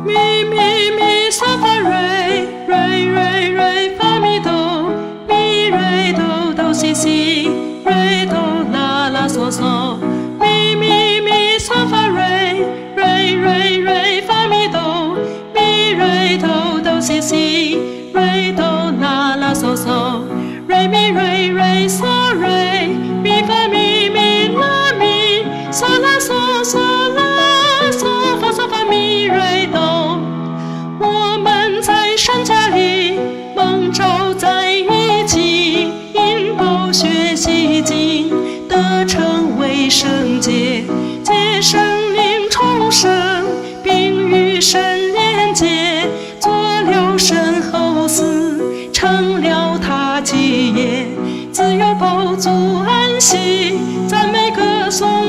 咪咪咪嗦发瑞瑞瑞瑞发咪哆咪瑞哆哆西西瑞哆啦啦嗦嗦咪咪咪嗦发瑞瑞瑞瑞发咪哆咪瑞哆哆西西瑞哆啦啦嗦嗦瑞咪瑞瑞嗦瑞咪发咪咪啦咪嗦啦嗦嗦啦嗦发嗦发咪瑞哆。我们在山家里蒙召在一起，因不学习经，得成为圣洁，借圣灵重生，并与神连结，做了神后嗣，成了他基业，自由饱足安息，赞美歌颂。